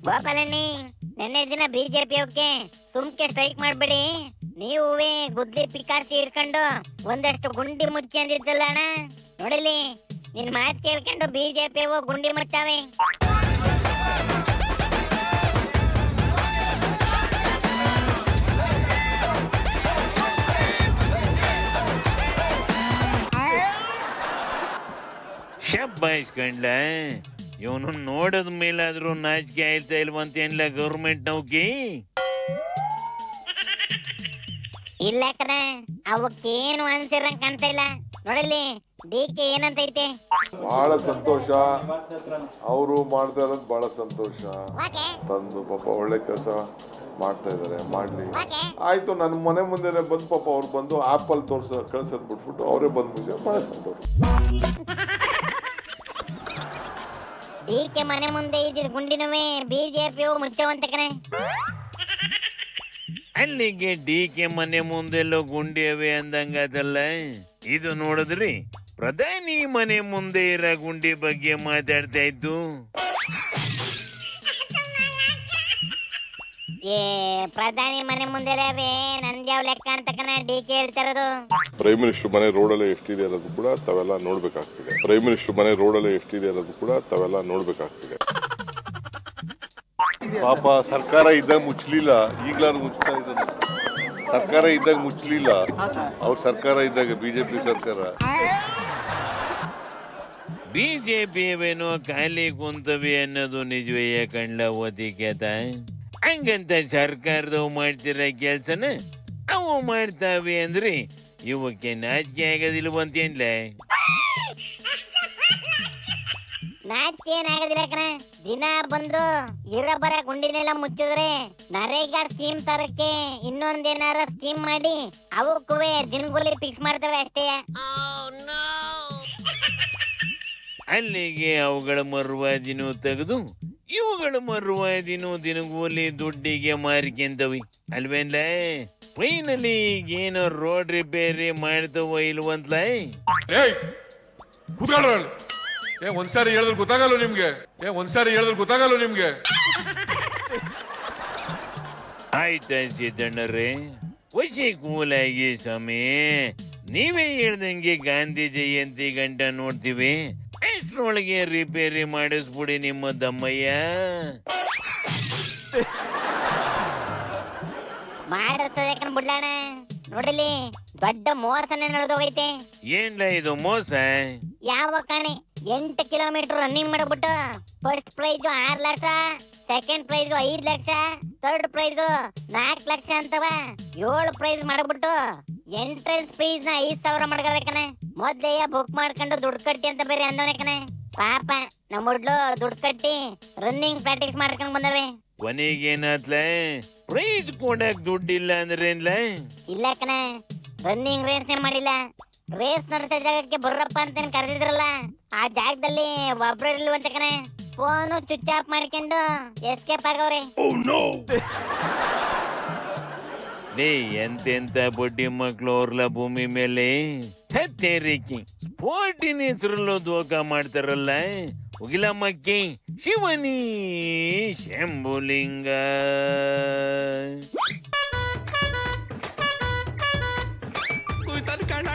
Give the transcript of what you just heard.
ಗೋಪಾಲಣ್ಣಿ, ನಿನ್ನೆ ದಿನ ಬಿಜೆಪಿ ಅವಕ್ಕೆ ಸುಮ್ಕೆ ಸ್ಟ್ರೈಕ್ ಮಾಡ್ಬೇಡಿ. ನೀವೇ ಗುದ್ಲಿ ಪಿಕಾಸಿ ಇಟ್ಕೊಂಡು ಒಂದಷ್ಟು ಗುಂಡಿ ಮುಚ್ಚಿ ಅಂದಿದ್ದಲ್ಲ ಅಣ್ಣ. ನೋಡಿಲಿ, ನಿನ್ ಮಾತು ಕೇಳ್ಕೊಂಡು ಬಿಜೆಪಿ ಗುಂಡಿ ಮುಚ್ಚಾವೆ. ಶಬ್ಬಾಯಿಸ್ ಕಂಡ್ಲ, ಇವನು ನೋಡದ ಮೇಲಾದ್ರೂ ನಾಚಿಕೆ ಆಯ್ತಾ ಇಲ್ವಂತೇನಿಲ್ಲ ಗೌರ್ಮೆಂಟ್ ನೌಕಿ. ಇಲ್ಲ ಕಣ, ಅವಕ್ಕೇನು ಅನ್ಸಿರಂಗ್ ಕಾಣ್ತಾ ಇಲ್ಲ. ನೋಡಲಿ ಡಿಕೆ ಏನಂತೈತೆ. ಬಹಳ ಸಂತೋಷ, ಅವರು ಮಾಡ್ತಾ ಇರೋದು ಬಹಳ ಸಂತೋಷ. ತಂದು ಪಾಪ ಒಳ್ಳೆ ಕೆಲಸ ಮಾಡ್ತಾ ಇದಾರೆ, ಮಾಡ್ಲಿ. ಆಯ್ತು, ನನ್ನ ಮನೆ ಮುಂದೆ ಬಂದು ಪಾಪ ಅವ್ರು ಬಂದು ಆಪಲ್ ಕಳ್ಸದ್ ಬಿಟ್ಬಿಟ್ಟು ಅವರೇ ಬಂದ್ ಮುಗಿಸ ಬಹಳ ಸಂತೋಷ. ಡಿಕೆ ಮನೆ ಮುಂದೆ ಇದ್ದಿದ್ ಗುಂಡಿನವೇ ಬಿಜೆಪಿ ಮುಚ್ಚವಂತ ಕಣೆ. ಅಲ್ಲಿಗೆ ಡಿಕೆ ಮನೆ ಮುಂದೆಲ್ಲೋ ಗುಂಡಿ ಅವೆ ಅಂದಂಗಾದಲ್ಲ. ಇದು ನೋಡಿದ್ರಿ, ಪ್ರಧಾನಿ ಮನೆ ಮುಂದೆ ಇರೋ ಗುಂಡಿ ಬಗ್ಗೆ ಮಾತಾಡ್ತಾ ಇದ್ದು. ಪ್ರಧಾನಿ ಮನೆ ಮುಂದೆ ನನ್ಗೆ ಯಾವ ಲೆಕ್ಕ ಅಂತ ಕಣ ಡಿಕೆ ಹೇಳ್ತಾ ಇರೋದು. ಪ್ರೈಮ್ ಮಿನಿಸ್ಟರ್ ಮನೆ ರೋಡಲ್ಲೇ ಎಷ್ಟಿದೆ ಅನ್ನೋದು ಕೂಡ ತಾವೆಲ್ಲ ನೋಡ್ಬೇಕಾಗ್ತಿದೆ. ಪ್ರೈಮ್ ಮಿನಿಸ್ಟರ್ ಮನೆ ರೋಡಲ್ಲೇ ಎಷ್ಟಿದೆ ಅನ್ನೋದು ಕೂಡ ತಾವೆಲ್ಲ ನೋಡ್ಬೇಕಾಗ್ತಿದೆ. ಪಾಪ ಸರ್ಕಾರ ಇದ್ದಾಗ ಮುಚ್ಚಲಿಲ್ಲ, ಈಗ್ಲಾರು ಮುಚ್ತಾ ಇದ್ದಾನೆ. ಸರ್ಕಾರ ಇದ್ದಾಗ ಮುಚ್ಚಲಿಲ್ಲ, ಅವ್ರ ಸರ್ಕಾರ ಇದ್ದಾಗ ಬಿಜೆಪಿ ಸರ್ಕಾರ. ಬಿಜೆಪಿಯವೇನೋ ಖಾಲಿ ಕುಂತವಿ ಅನ್ನೋದು ನಿಜವೇ ಕಣ್ಲ ಓದಿಕೆತ. ಹಂಗಂತ ಸರ್ಕಾರದವು ಮಾಡ್ತಿರೋ ಕೆಲ್ಸನ ಅವು ಮಾಡ್ತಾವೆ ಅಂದ್ರೆ ಇವಕ್ಕೆ ನಾಚಿಕೆ ಆಗೋದಿಲ್ವಂತೇನ್ಲ. ನಾಚಿಕೆ ಏನಾಗೋದಿಲ್ಲ ಕಣ. ದಿನ ಬಂದು ಇರಬರ ಗುಂಡಿನೆಲ್ಲ ಮುಚ್ಚಿದ್ರೆ ನರೇಗಾ ಸ್ಕೀಮ್ ತರಕ್ಕೆ ಇನ್ನೊಂದೇನಾರ ಸ್ಕೀಮ್ ಮಾಡಿ ಅವಕ್ಕೂ ದಿನಗೂಲಿ ಫಿಕ್ಸ್ ಮಾಡ್ತವೆ ಅಷ್ಟೇ. ಅಲ್ಲಿಗೆ ಅವುಗಳ ಮರುವಾದಿನೂ ತೆಗೆದು ಇವುಗಳ ಮರುವಾದಿನೂ ದಿನಗೂಲಿ ದುಡ್ಡಿಗೆ ಮಾರಿಕೆಂತವಿ ಅಲ್ವೇನ್ಲ. ಫೈನಲಿ ಏನೋ ರೋಡ್ ರಿಪೇರಿ ಮಾಡ್ತವೋ ಇಲ್ವಂತ್ಲ. ಒಂದ್ಸಾರಿ ಹೇಳಿದ್ರೆ ಗೊತ್ತಾಗಲ್ಲ ನಿಮ್ಗೆ. ಆಯ್ತಾ ಸಿದ್ದಣ್ಣರೇ, ವಶಿ ಕೂಲಾಗಿ ಸ್ವಾಮಿ, ನೀವೇ ಹೇಳ್ದಂಗೆ ಗಾಂಧಿ ಜಯಂತಿ ಗಂಟ ನೋಡ್ತೀವಿ. ಅಷ್ಟ್ರೊಳಗೆ ರಿಪೇರಿ ಮಾಡಿಸ್ಬಿಡಿ ನಿಮ್ಮ ದಮ್ಮಯ್ಯ. ಮಾಡಿರ್ತದೆ ಕಣ್ಬಿಡ್ಲಣ್ಣ. ನೋಡಲಿ, ದೊಡ್ಡ ಮೋಸನೆ ನಡೆದೋಗೈತೆ. ಏನ್ಲ ಇದು ಮೋಸ? ಯಾವ ಕಾಣೆ 8 ಕಿಲೋಮೀಟರ್ ರನ್ನಿಂಗ್ ಮಾಡ್ಬಿಟ್ಟು first prize 6 lakh, second prize 5 lakh, third prize 4 lakh ಅಂತವ. 7 ಪ್ರೈಸ್ ಮಾಡ್ಬಿಟ್ಟು ಎಂಟ್ರೆನ್ಸ್ ಫೀಸ್ 5,000 ಮಾಡ್ಕೋಬೇಕನೆ. ಮೊದ್ಲೇ ಬುಕ್ ಮಾಡ್ಕೊಂಡು ದುಡ್ಡು ಕಟ್ಟಿ ಅಂತ ಬೇರೆ ಅಂದವನೆ ಕಣೆ. ಪಾಪ ನಮ್ಮ ಹುಡ್ಲು ದುಡ್ಡು ಕಟ್ಟಿ ರನ್ನಿಂಗ್ ಪ್ರಾಕ್ಟೀಸ್ ಮಾಡ್ಕೊಂಡ್ ಬಂದವೆ. ಕೊನೆಗೇನಾತ್ಲ? ಪ್ರೈಸ್ ಕೊಡಕ್ ದುಡ್ಡಿಲ್ಲ ಅಂದ್ರೇನ್ಲ? ಇಲ್ಲ ಕಣೆ, ರನ್ನಿಂಗ್ ರೇಸ್ ಮಾಡಿಲ್ಲ. ರೇಸ್ ನಡೆಸೋ ಜಾಗಕ್ಕೆ ಬರ್ರಪ್ಪ ಅಂತ ಕರೆದಿದ್ರಲ್ಲ, ಆ ಜಾಗದಲ್ಲಿ ಒಬ್ರು ಇಲ್ವಂತ ಕಣೆ. ಫೋನು ಸ್ವಿಚ್ ಆಫ್ ಮಾಡ್ಕೊಂಡು ಎಸ್ಕೇಪ್ ಆಗವ್ರೆ. ಎಂತೆಂತ ಬಡ್ಡಿ ಮಕ್ಳು ಅವ್ರಲ್ಲ ಭೂಮಿ ಮೇಲೆ ಹತ್ತೇರಿಕಿ ಸ್ಪೋರ್ಟಿನ ಹೆಸರಲ್ಲೂ ದೋಖ ಮಾಡ್ತಾರಲ್ಲ. ಉಗಿಲಮ್ಮಕ್ಕಿ ಶಿವನಿ ಶಂಭುಲಿಂಗ. कोई तर काढा